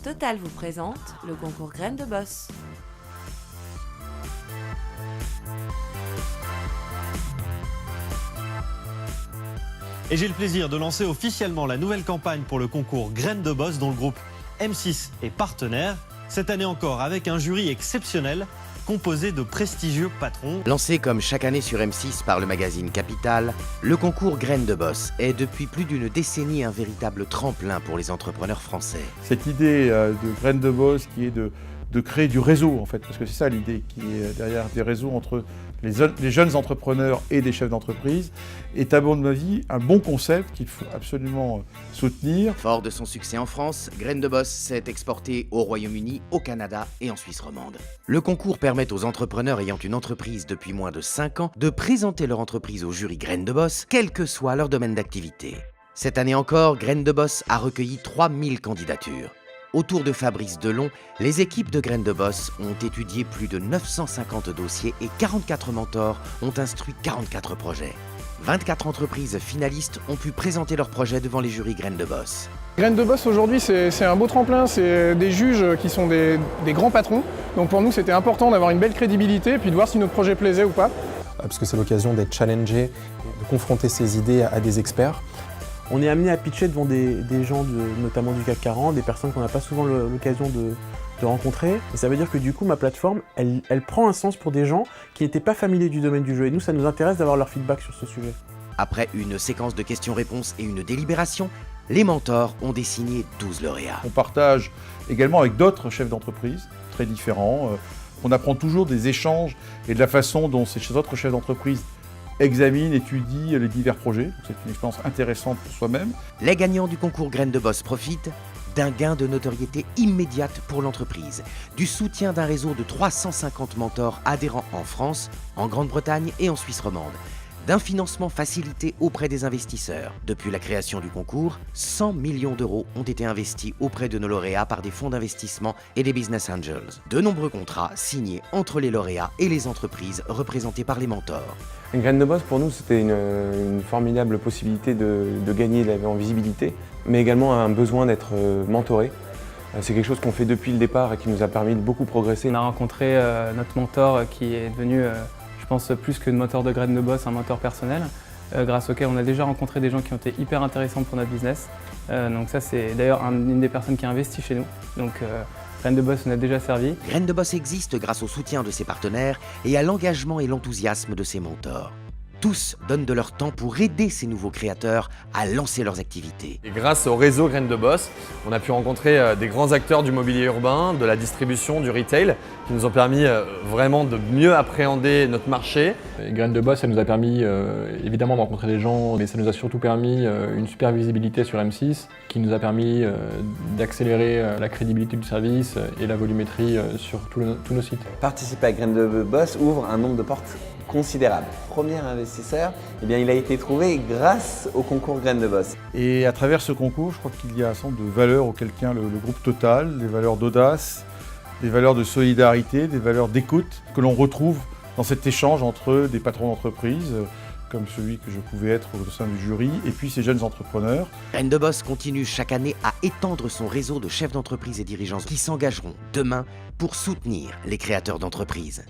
Total vous présente le concours Graines de Boss. Et j'ai le plaisir de lancer officiellement la nouvelle campagne pour le concours Graines de Boss dont le groupe M6 est partenaire. Cette année encore avec un jury exceptionnel composé de prestigieux patrons. Lancé comme chaque année sur M6 par le magazine Capital, le concours Graines de Boss est depuis plus d'une décennie un véritable tremplin pour les entrepreneurs français. Cette idée de Graines de Boss qui est de créer du réseau en fait, parce que c'est ça l'idée qui est derrière des réseaux entre les jeunes entrepreneurs et des chefs d'entreprise, est à mon avis un bon concept qu'il faut absolument soutenir. Fort de son succès en France, Graines de Boss s'est exporté au Royaume-Uni, au Canada et en Suisse romande. Le concours permet aux entrepreneurs ayant une entreprise depuis moins de 5 ans de présenter leur entreprise au jury Graines de Boss, quel que soit leur domaine d'activité. Cette année encore, Graines de Boss a recueilli 3000 candidatures. Autour de Fabrice Delon, les équipes de Graines de Boss ont étudié plus de 950 dossiers et 44 mentors ont instruit 44 projets. 24 entreprises finalistes ont pu présenter leurs projets devant les jurys Graines de Boss. Graines de Boss aujourd'hui c'est un beau tremplin, c'est des juges qui sont des grands patrons. Donc pour nous c'était important d'avoir une belle crédibilité et puis de voir si notre projet plaisait ou pas. Parce que c'est l'occasion d'être challengé, de confronter ses idées à des experts. On est amené à pitcher devant des gens, notamment du CAC 40, des personnes qu'on n'a pas souvent l'occasion de rencontrer. Et ça veut dire que du coup, ma plateforme, elle prend un sens pour des gens qui n'étaient pas familiers du domaine du jeu. Et nous, ça nous intéresse d'avoir leur feedback sur ce sujet. Après une séquence de questions-réponses et une délibération, les mentors ont désigné 12 lauréats. On partage également avec d'autres chefs d'entreprise très différents. On apprend toujours des échanges et de la façon dont ces autres chefs d'entreprise examine, étudie les divers projets. C'est une expérience intéressante pour soi-même. Les gagnants du concours Graines de Boss profitent d'un gain de notoriété immédiate pour l'entreprise, du soutien d'un réseau de 350 mentors adhérents en France, en Grande-Bretagne et en Suisse romande, d'un financement facilité auprès des investisseurs. Depuis la création du concours, 100 millions d'euros ont été investis auprès de nos lauréats par des fonds d'investissement et des business angels. De nombreux contrats signés entre les lauréats et les entreprises représentées par les mentors. Graines de Boss, pour nous, c'était une formidable possibilité de gagner en visibilité, mais également un besoin d'être mentoré. C'est quelque chose qu'on fait depuis le départ et qui nous a permis de beaucoup progresser. On a rencontré notre mentor qui est devenu, je pense, plus que le mentor de Graines de Boss, un mentor personnel, grâce auquel on a déjà rencontré des gens qui ont été hyper intéressants pour notre business. Donc ça, c'est d'ailleurs une des personnes qui a investi chez nous. Donc, Graines de Boss nous a déjà servi. Graines de Boss existe grâce au soutien de ses partenaires et à l'engagement et l'enthousiasme de ses mentors. Tous donnent de leur temps pour aider ces nouveaux créateurs à lancer leurs activités. Et grâce au réseau Graines de Boss, on a pu rencontrer des grands acteurs du mobilier urbain, de la distribution, du retail, qui nous ont permis vraiment de mieux appréhender notre marché. Et Graines de Boss, ça nous a permis évidemment de rencontrer des gens, mais ça nous a surtout permis une super visibilité sur M6, qui nous a permis d'accélérer la crédibilité du service et la volumétrie sur tous nos sites. Participer à Graines de Boss ouvre un nombre de portes considérable. Premier investisseur, eh bien, il a été trouvé grâce au concours Graines de Boss. Et à travers ce concours, je crois qu'il y a un certain nombre de valeurs auxquelles tient le groupe Total, des valeurs d'audace, des valeurs de solidarité, des valeurs d'écoute que l'on retrouve dans cet échange entre des patrons d'entreprise, comme celui que je pouvais être au sein du jury, et puis ces jeunes entrepreneurs. Graines de Boss continue chaque année à étendre son réseau de chefs d'entreprise et dirigeants qui s'engageront demain pour soutenir les créateurs d'entreprises.